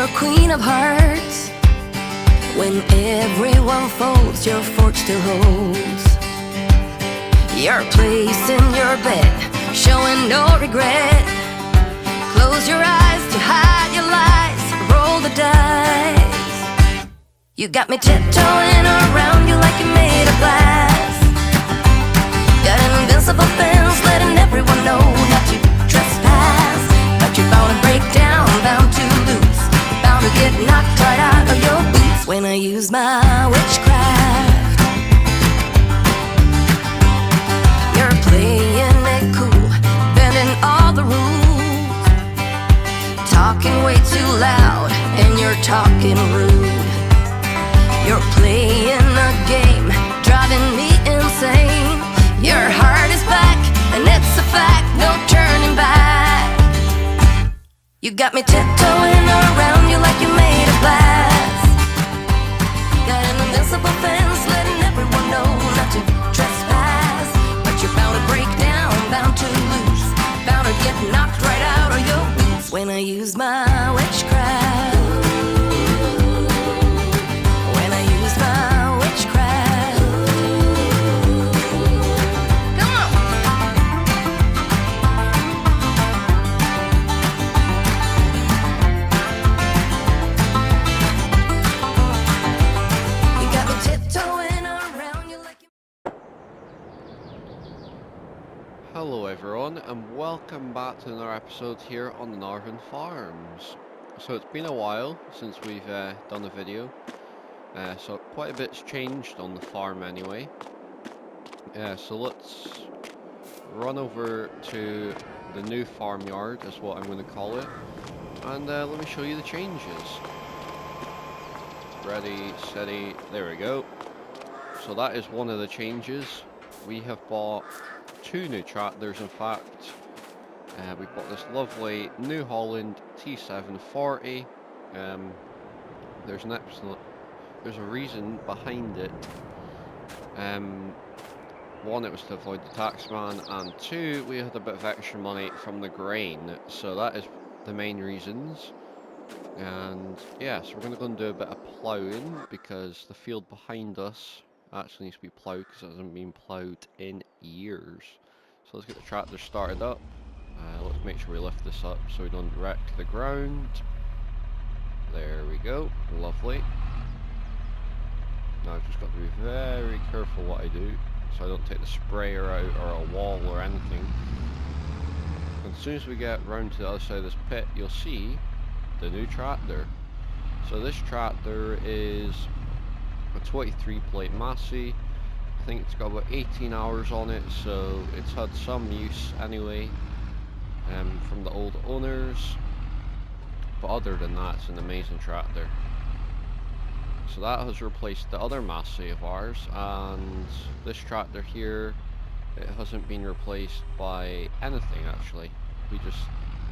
your queen of hearts. When everyone folds, your fort still holds your place in your bed, showing no regret. Close your eyes to hide your lies, roll the dice. You got me tiptoeing around you like you're made of glass. Got an invincible fence, letting everyone know not to trespass. But you're bound to break down, bound to lose, bound to get knocked right out of your boots when I use my witchcraft. You're playing it cool, bending all the rules, talking way too loud, and you're talking rude. You're playing a game, driving me insane. Your heart is back, and it's a fact, no turning back. You got me tiptoeing around you like you're made of glass. Got an invincible fence, letting everyone know not to trespass. But you're bound to break down, bound to lose, bound to get knocked right out of your boots when I use my witchcraft. When I use my witchcraft. Come on. You got me tiptoeing around you like you. Hello everyone, and welcome back to another episode here on the Northern Farms. So it's been a while since we've done a video, so quite a bit's changed on the farm anyway. So let's run over to the new farmyard, is what I'm going to call it, and let me show you the changes. Ready, steady, there we go. So that is one of the changes. We have bought two new tractors, in fact. We bought this lovely New Holland T740. There's a reason behind it. One, it was to avoid the taxman, and two, we had a bit of extra money from the grain, so that is the main reasons. And yeah, so we're going to go and do a bit of ploughing, because the field behind us actually needs to be ploughed, because it hasn't been ploughed in years. So let's get the tractor started up. Let's make sure we lift this up so we don't wreck the ground. There we go, lovely. Now I've just got to be very careful what I do, so I don't take the sprayer out or a wall or anything. And as soon as we get round to the other side of this pit, you'll see the new tractor. So this tractor is a 23 plate Massey. I think it's got about 18 hours on it, so it's had some use anyway from the old owners, but other than that, it's an amazing tractor. So that has replaced the other Massey of ours, and this tractor here, it hasn't been replaced by anything actually. We just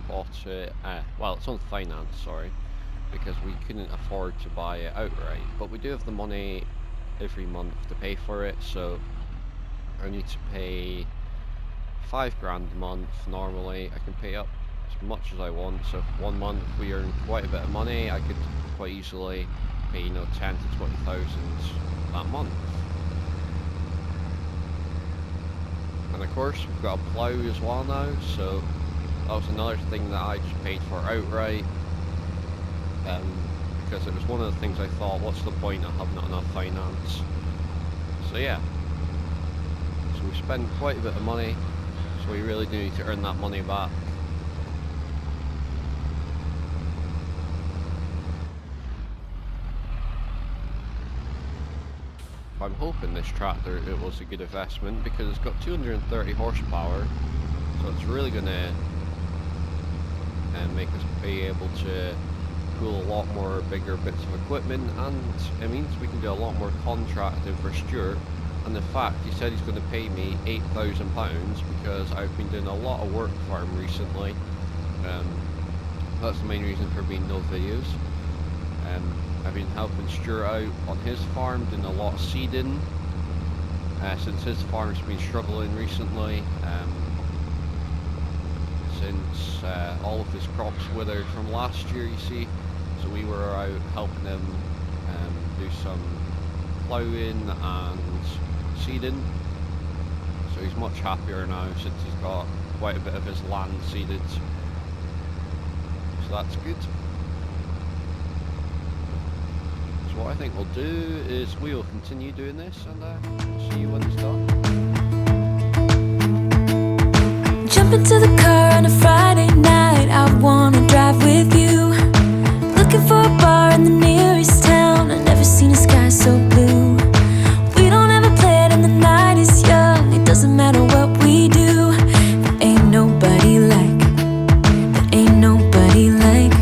bought it, well, it's on finance, sorry, because we couldn't afford to buy it outright, but we do have the money every month to pay for it, so I need to pay £5 grand a month. Normally I can pay up as much as I want, so if 1 month we earn quite a bit of money, I could quite easily pay, you know, 10 to 20,000 that month. And of course we've got a plough as well now, so that was another thing that I just paid for outright, because it was one of the things I thought, what's the point of having not enough finance? So yeah, so we spend quite a bit of money, so we really do need to earn that money back. I'm hoping this tractor, it was a good investment, because it's got 230 horsepower, so it's really going to make us be able to pull a lot more bigger bits of equipment, and it means we can do a lot more contracting for Stuart. And in fact, he said he's going to pay me £8,000 because I've been doing a lot of work for him recently. That's the main reason for being no videos. I've been helping Stuart out on his farm, doing a lot of seeding, since his farm's been struggling recently, since all of his crops withered from last year, you see. So we were out helping him do some ploughing and seeding. So he's much happier now since he's got quite a bit of his land seeded. So that's good. So what I think we'll do is we will continue doing this and see you when it's done. Jump into the car on a Friday night, I wanna drive with you. Looking for a bar in the nearest town, I've never seen a sky so blue. We don't ever play it and the night is young, it doesn't matter what we do. There ain't nobody like, there ain't nobody like.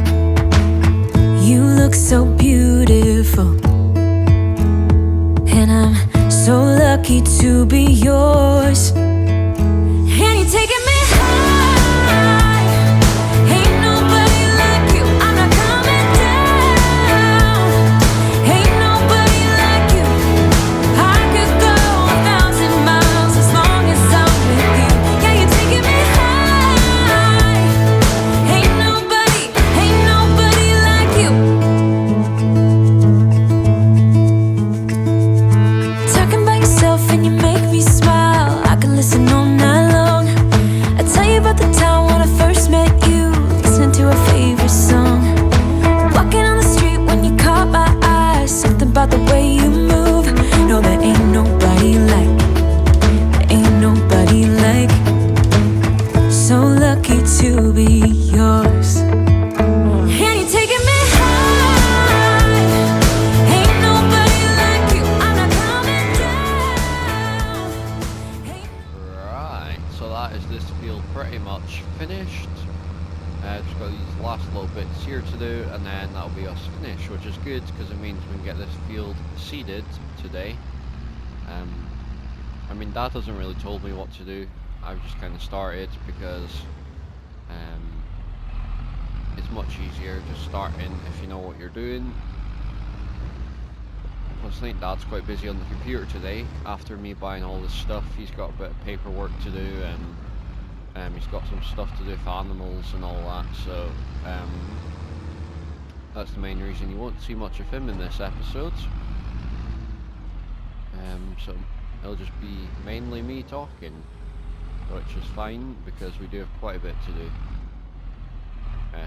You look so beautiful, and I'm so lucky to be yours. And you're taking me high, ain't nobody like you, I'm not coming down. Ain't nobody like you, I could go 1,000 miles as long as I'm with you. Yeah, you're taking me high, ain't nobody like you. Talking about yourself and you make me smile, I can listen all night long. I tell you about the time when I first met you, listening to our favorite song. Walking on the street when you caught my eye, something about the way you move. No, there ain't nobody like, there ain't nobody like. So lucky to be yours. And you're taking me high, ain't nobody like you, I'm not coming down. Right, so that is this field pretty much finished. Just got these last little bits here to do, and then that'll be us finished, which is good because it means we can get this field seeded today. I mean, Dad hasn't really told me what to do. I've just kind of started because it's much easier just starting if you know what you're doing. Plus, I think Dad's quite busy on the computer today. After me buying all this stuff, he's got a bit of paperwork to do, and he's got some stuff to do with animals and all that. So that's the main reason you won't see much of him in this episode. So it'll just be mainly me talking, which is fine because we do have quite a bit to do.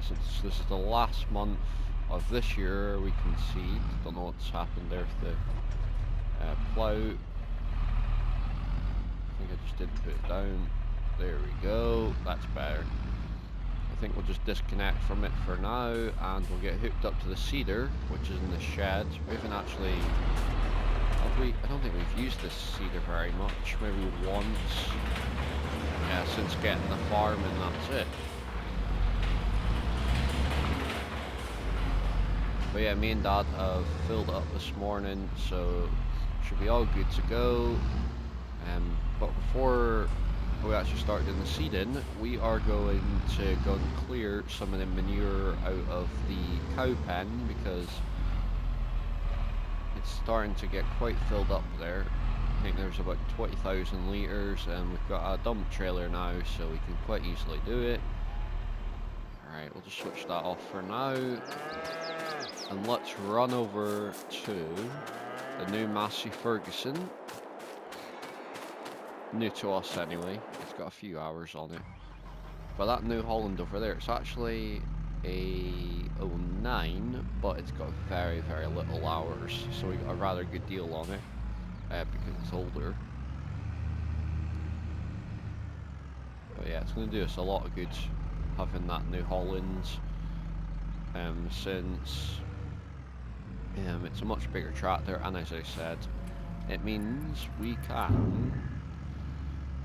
Since this is the last month of this year, we can seed. Don't know what's happened there with the plough. I think I just didn't put it down. There we go, that's better. I think we'll just disconnect from it for now and we'll get hooked up to the seeder, which is in the shed. We haven't actually, I don't think we've used this seeder very much, maybe once. Yeah, since getting the farm, and that's it. But yeah, me and Dad have filled it up this morning, so should be all good to go. But before we actually start doing the seeding, we are going to go and clear some of the manure out of the cow pen because it's starting to get quite filled up there. I think there's about 20,000 litres, and we've got a dump trailer now, so we can quite easily do it. Alright, we'll just switch that off for now. And let's run over to the new Massey Ferguson. New to us anyway, it's got a few hours on it. But that New Holland over there, it's actually a 09, but it's got very, very little hours. So we got a rather good deal on it, because it's older. But yeah, it's going to do us a lot of good having that New Holland, since it's a much bigger tractor, and as I said, it means we can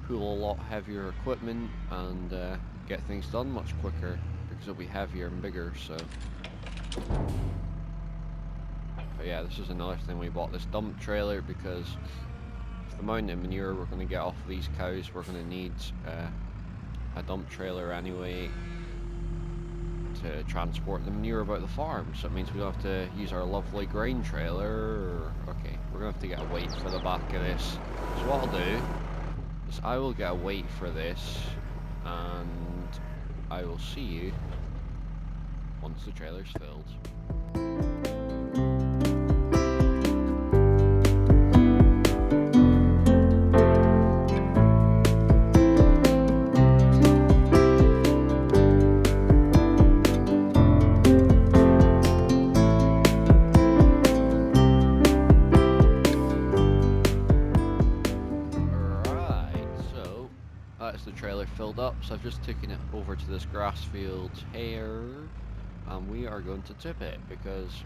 pull a lot heavier equipment and get things done much quicker because it'll be heavier and bigger. So, but yeah, this is another thing, we bought this dump trailer because for the amount of manure we're going to get off of these cows, we're going to need a dump trailer anyway to transport the manure about the farm. So it means we don't have to use our lovely grain trailer. Okay, we're going to have to get a weight for the back of this. So what I'll do is I will get a weight for this, and I will see you once the trailer's filled. That's the trailer filled up, so I've just taken it over to this grass field here, and we are going to tip it because,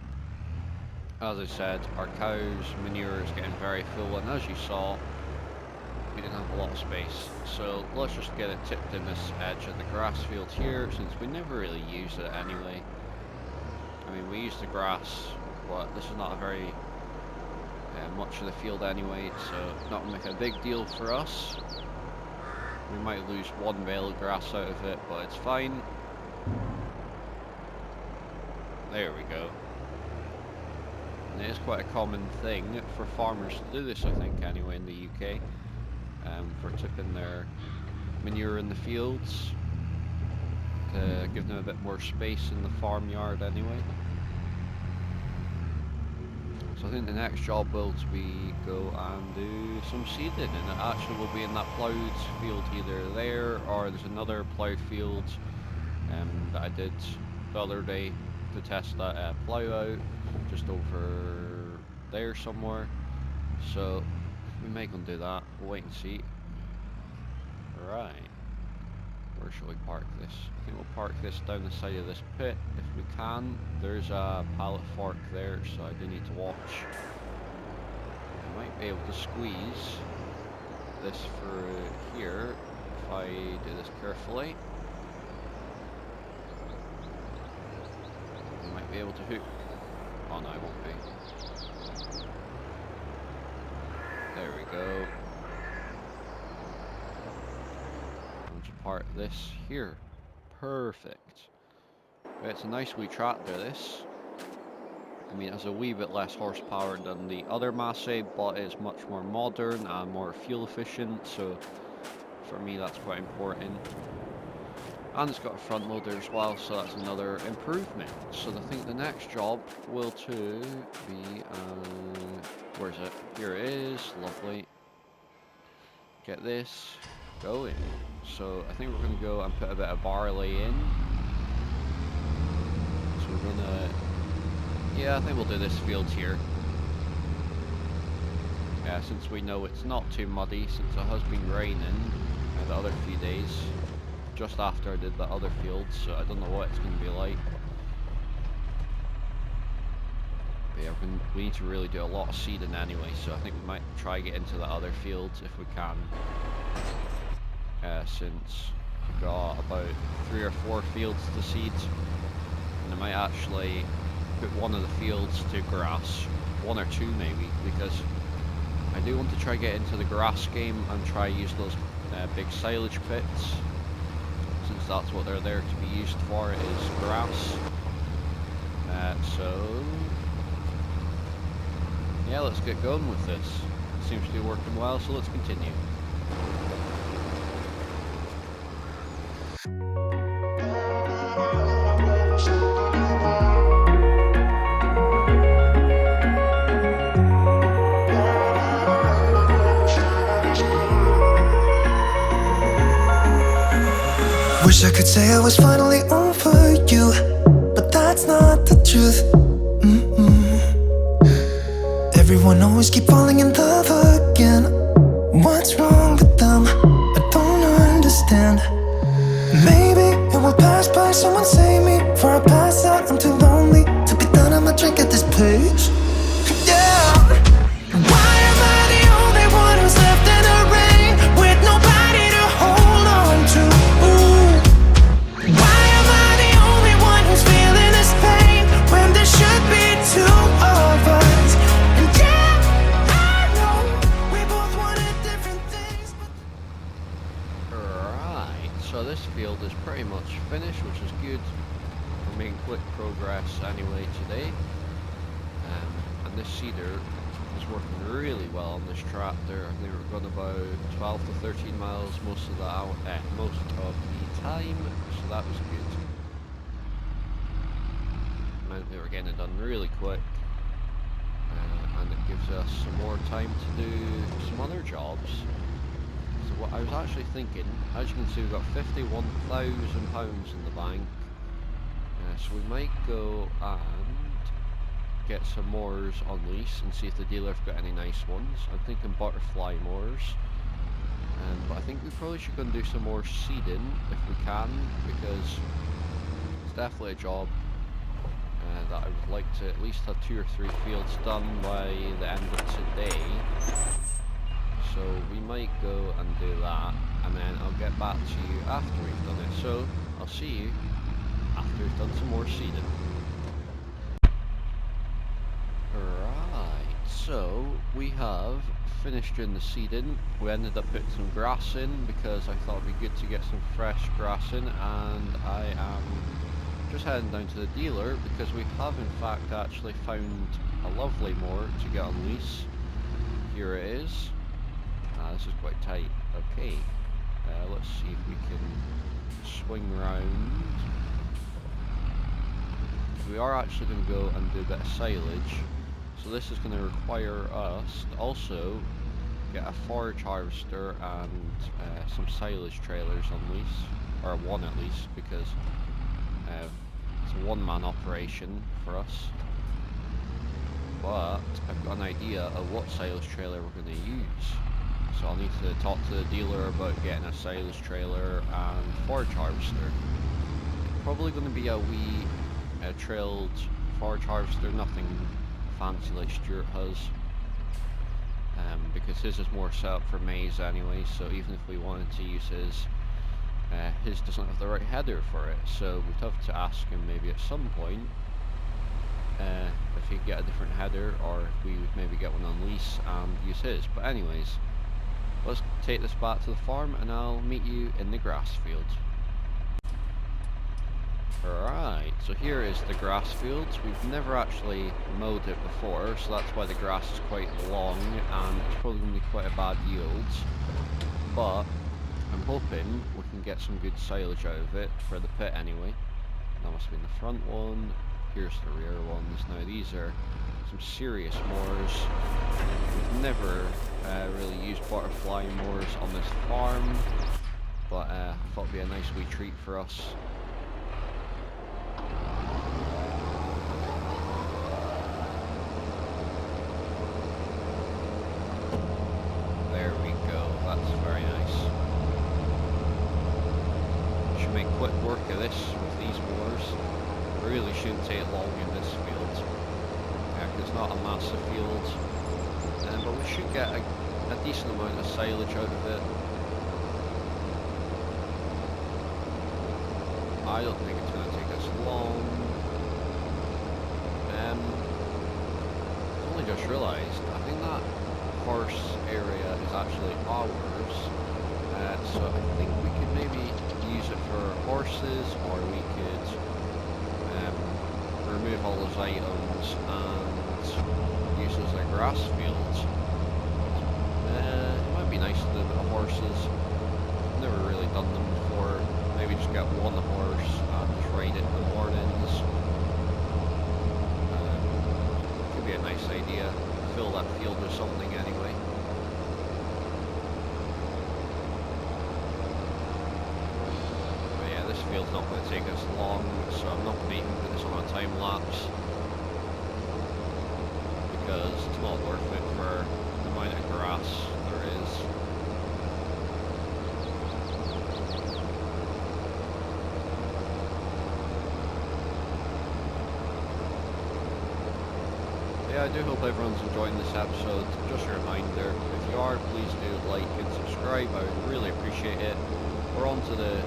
as I said, our cow's manure is getting very full, and as you saw, we didn't have a lot of space. So let's just get it tipped in this edge of the grass field here, since we never really use it anyway. I mean, we use the grass, but this is not a very much of the field anyway, so not make a big deal for us. We might lose one bale of grass out of it, but it's fine. There we go. And it is quite a common thing for farmers to do this, I think, anyway, in the UK. For tipping their manure in the fields. To give them a bit more space in the farmyard anyway. So I think the next job will be go and do some seeding, and it actually will be in that ploughed field either there, or there's another ploughed field that I did the other day to test that plough out, just over there somewhere. So we may go and do that, we'll wait and see. Right, where should we park this? I think we'll park this down the side of this pit if we can. There's a pallet fork there, so I do need to watch. I might be able to squeeze this through here if I do this carefully. I might be able to hook. Oh no, I won't be. There we go. I'll just park this here. Perfect. It's a nice wee tractor, this. I mean, it has a wee bit less horsepower than the other Massey, but it's much more modern and more fuel efficient, so for me that's quite important. And it's got a front loader as well, so that's another improvement. So I think the next job will too be, where is it? Here it is, lovely. Get this going. So I think we're going to go and put a bit of barley in. So we're going to, yeah, I think we'll do this field here. Yeah, since we know it's not too muddy, since it has been raining the other few days, just after I did the other field, so I don't know what it's going to be like. But yeah, we need to really do a lot of seeding anyway, so I think we might try get into the other fields if we can. Since we've got about 3 or 4 fields to seed, and I might actually put one of the fields to grass, 1 or 2 maybe, because I do want to try get into the grass game and try use those big silage pits, since that's what they're there to be used for, is grass. So yeah, let's get going with this. It seems to be working well, so let's continue. Wish I could say I was finally over you, but that's not the truth. Everyone always keep falling in love again. What's wrong with them? I don't understand. Maybe it will pass by, someone save me. Before I pass out, I'm too lonely to be done, I'ma drink at this pace. Yeah. Why am I the only one who's left in the rain, with nobody to hold on to? Why am I the only one who's feeling this pain, when there should be 2 of us? And yeah, I know we both wanted different things, but... Right, so this field is pretty much finished, which is good. We're making quick progress anyway today. And this seeder is working really well on this tractor. I think we're going about 12 to 13 miles most of the time, so that was good. we're getting it done really quick, and it gives us some more time to do some other jobs. So what I was actually thinking, as you can see, we've got £51,000 in the bank, so we might go and get some moors on lease and see if the dealer have got any nice ones. I'm thinking butterfly moors, but I think we probably should go and do some more seeding if we can, because it's definitely a job that I would like to at least have 2 or 3 fields done by the end of today. So we might go and do that, and then I'll get back to you after we've done it. So I'll see you after we've done some more seeding. Right, so we have finished doing the seeding. We ended up putting some grass in because I thought it'd be good to get some fresh grass in, and I am just heading down to the dealer because we have in fact actually found a lovely moor to get on lease. Here it is. This is quite tight. Okay, let's see if we can swing round. We are actually going to go and do a bit of silage, so this is going to require us to also get a forage harvester and some silage trailers on lease, or one at least, because it's a one-man operation for us. But I've got an idea of what silage trailer we're going to use. So I'll need to talk to the dealer about getting a silage trailer and forage harvester. Probably going to be a wee trailed forage harvester, nothing fancy like Stuart has, because his is more set up for maize anyway, so even if we wanted to use his doesn't have the right header for it, so we'd have to ask him maybe at some point if he'd get a different header, or if we would maybe get one on lease and use his. But anyways, let's take this back to the farm and I'll meet you in the grass field. Alright, so here is the grass field. We've never actually mowed it before, so that's why the grass is quite long and it's probably going to be quite a bad yield. But I'm hoping we can get some good silage out of it for the pit anyway. That must be in the front one. Here's the rear ones. Now these are some serious moors. We've never really used butterfly moors on this farm, but I thought it'd be a nice wee treat for us. There we go, that's very nice. Should make quick work of this with these moors. Really shouldn't take long in this field. It's not a massive field, but we should get a decent amount of silage out of it. I don't think it's going to take us long. I've only just realised, I think that horse area is actually ours, so I think we could maybe use it for horses, or we could remove all those items and use it as a grass field. It might be nice to do a bit of horses. I've never really done them before. Maybe just get one horse and just ride it in the mornings. Could be a nice idea. Fill that field with something anyway. But yeah, this field's not going to take us long, so I'm not going to even put this on a time lapse, because it's not worth it for the amount of grass there is. Yeah, I do hope everyone's enjoying this episode. Just a reminder, if you are, please do like and subscribe. I would really appreciate it. We're on to the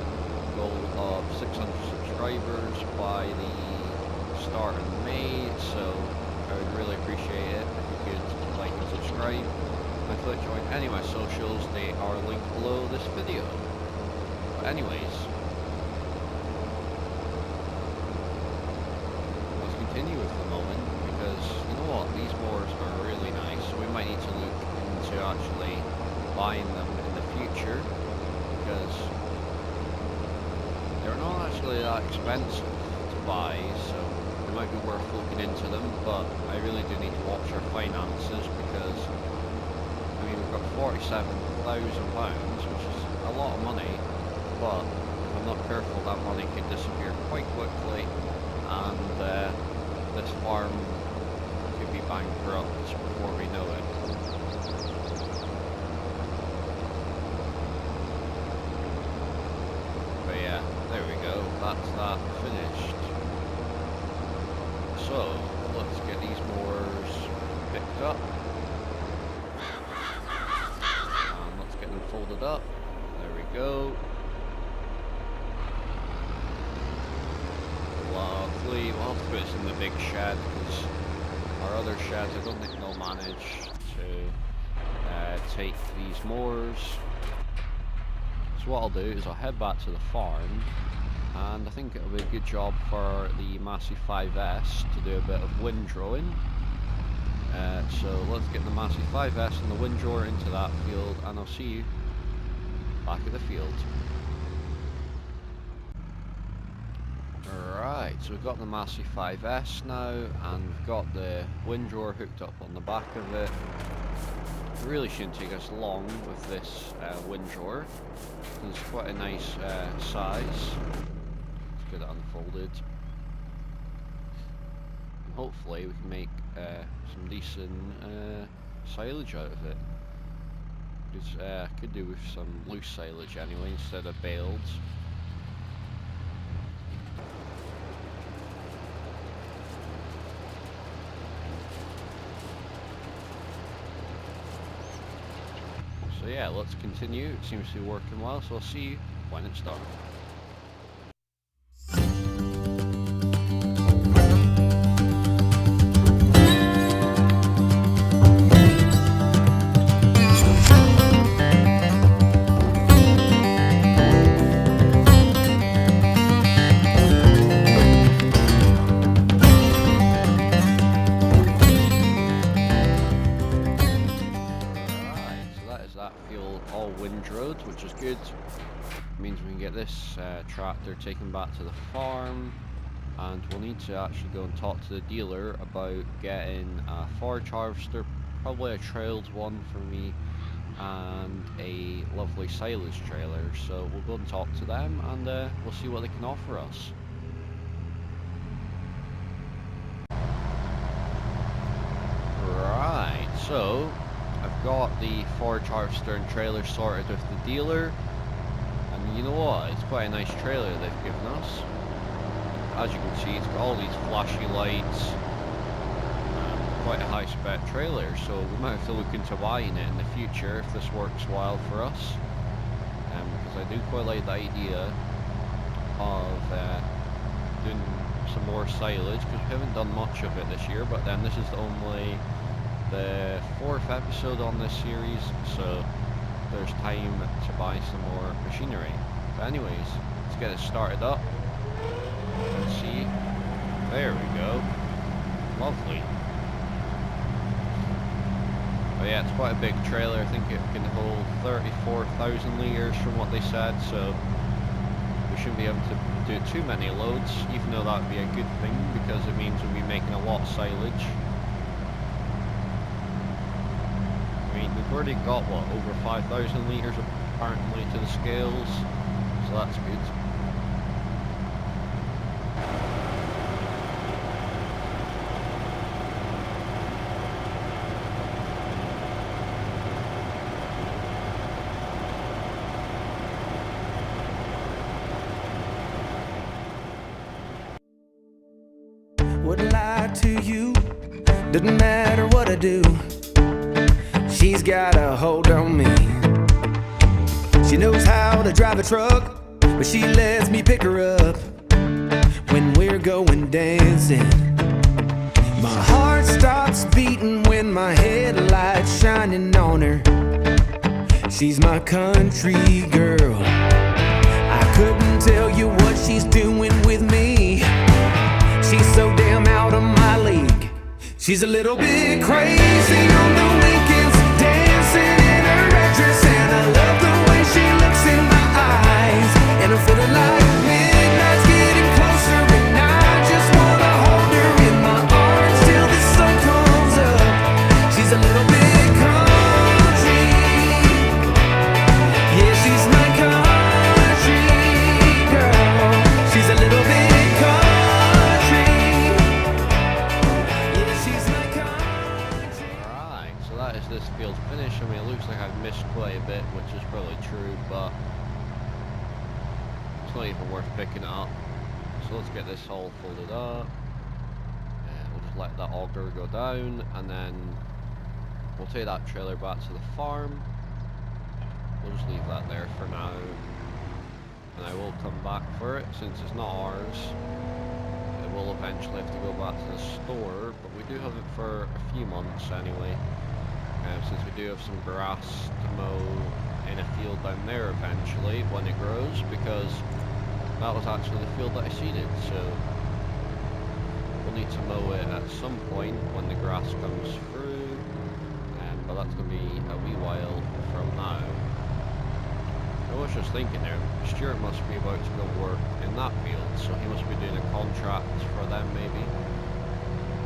goal of 600 subscribers by the start of May, so I would really appreciate it if you could like and subscribe. And if you'd like to join any of my socials, they are linked below this video. But anyways, let's continue with the moment, because you know what, these moors are really nice, so we might need to look into actually buying them in the future, because they're not actually that expensive to buy, so we're might be worth looking into them, but I really do need to watch our finances because, I mean, we've got £47,000, which is a lot of money, but if I'm not careful, that money could disappear quite quickly, and this farm could be bankrupt before we know it. But yeah, there we go, that's that finished. So, let's get these moors picked up. And let's get them folded up. There we go. Lovely. We'll have to put this in the big shed because our other sheds, I don't think they'll manage to take these moors. So what I'll do is I'll head back to the farm, and I think it'll be a good job for the Massey 5S to do a bit of windrowing. So let's get the Massey 5S and the windrower into that field, and I'll see you back at the field. Alright, so we've got the Massey 5S now, and we've got the windrower hooked up on the back of it. It really shouldn't take us long with this windrower. It's quite a nice size. Let's get it unfolded. And hopefully we can make some decent silage out of it. Which I could do with some loose silage anyway instead of baled. So yeah, let's continue. It seems to be working well, so I'll see you when it's done. Which is good. It means we can get this tractor taken back to the farm, and we'll need to actually go and talk to the dealer about getting a forage harvester, probably a trailed one for me, and a lovely silage trailer. So we'll go and talk to them, and we'll see what they can offer us. Right, so I've got the forage harvester and trailer sorted with the dealer, and you know what, it's quite a nice trailer they've given us. As you can see, it's got all these flashy lights, quite a high spec trailer, so we might have to look into buying it in the future if this works well for us, because I do quite like the idea of doing some more silage, because we haven't done much of it this year, but then this is only the 4th episode on this series, so there's time to buy some more machinery. But anyways, let's get it started up. Let's see. There we go. Lovely. But yeah, it's quite a big trailer. I think it can hold 34,000 litres from what they said, so we shouldn't be able to do too many loads, even though that would be a good thing because it means we'll be making a lot of silage. I mean, we've already got, what, over 5,000 litres apparently to the scales, so that's good. Wouldn't lie to you, doesn't matter what I do. She's got a hold on me. She knows how to drive a truck, but she lets me pick her up when we're going dancing. My heart stops beating when my headlights shining on her. She's my country girl. I couldn't tell you what she's doing with me. She's so damn out of my league. She's a little bit crazy on the weekends, dancing in her red dress, and I love the way she looks in my eyes. And I'm feeling like midnight's getting closer, and I just wanna hold her So that is this field's finish. I mean, it looks like I've missed quite a bit, which is probably true, but it's not even worth picking it up. So let's get this all folded up. We'll just let that auger go down, and then we'll take that trailer back to the farm. We'll just leave that there for now, and I will come back for it since it's not ours. It will eventually have to go back to the store, but we do have it for a few months anyway. Since we do have some grass to mow in a field down there eventually when it grows, because that was actually the field that I seeded, so we'll need to mow it at some point when the grass comes through, but that's going to be a wee while from now. I was just thinking there, Stuart must be about to go work in that field, so he must be doing a contract for them maybe,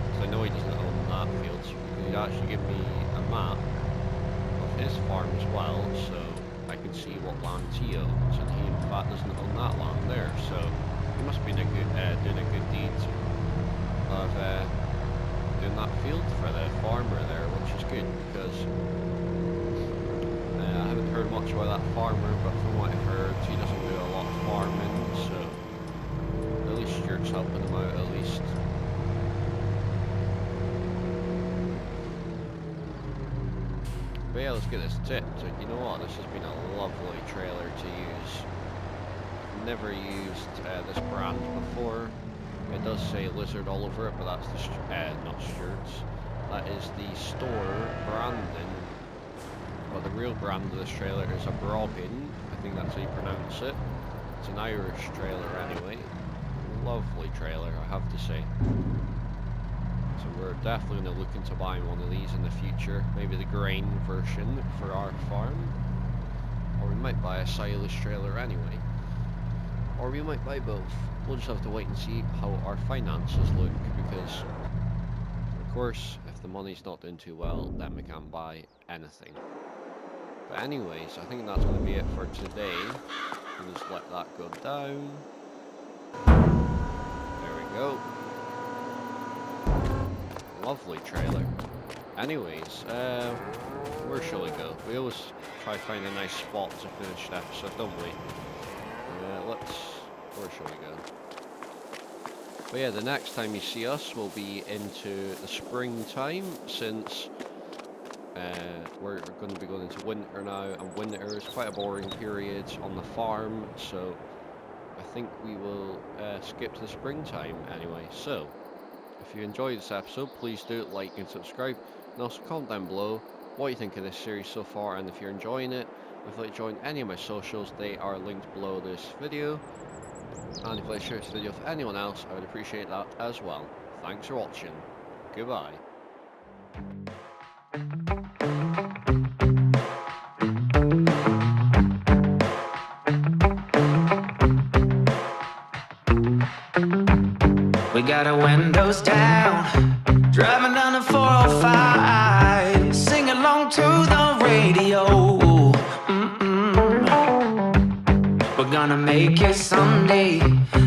because I know he doesn't own that field, so he'd actually give me a map of his farm as well, so I can see what land he owns, and he in fact doesn't own that land there, so he must be doing a good deed of doing that field for the farmer there, which is good, because I haven't heard much about that farmer, but from what I've heard, he doesn't do a lot of farming, so at least Stuart's helping him out at least. But yeah, let's get this tipped. You know what, this has been a lovely trailer to use. I've never used this brand before. It does say Lizard all over it, but that's the not Stuart's. That is the store branding. But the real brand of this trailer is a Broggin. I think that's how you pronounce it. It's an Irish trailer anyway. Lovely trailer, I have to say. So we're definitely going to look into buying one of these in the future. Maybe the grain version for our farm. Or we might buy a silage trailer anyway. Or we might buy both. We'll just have to wait and see how our finances look, because of course if the money's not doing too well, then we can't buy anything. But anyways, I think that's going to be it for today. We'll just let that go down. There we go. Lovely trailer. Anyways, where shall we go? We always try to find a nice spot to finish the episode, don't we? Where shall we go? But yeah, the next time you see us will be into the springtime, since we're going to be going into winter now, and winter is quite a boring period on the farm, so I think we will skip to the springtime anyway. So if you enjoyed this episode, please do like and subscribe, and also comment down below what you think of this series so far, and if you're enjoying it, if you'd like to join any of my socials, they are linked below this video, and if you'd like to share this video with anyone else, I would appreciate that as well. Thanks for watching. Goodbye. We got our windows down, driving down the 405, sing along to the radio. We're gonna make it someday,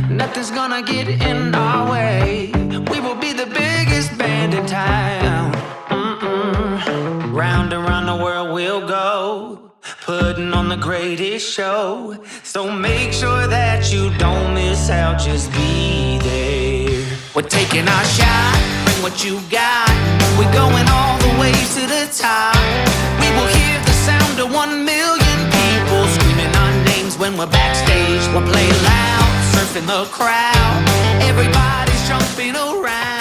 nothing's gonna get in our way. We will be the biggest band in town. Round and round the world we'll go, putting on the greatest show. So make sure that you don't miss out, just be there. We're taking our shot, bring what you got. We're going all the way to the top. We will hear the sound of 1 million people screaming our names when we're backstage. We'll play loud, surfing the crowd. Everybody's jumping around.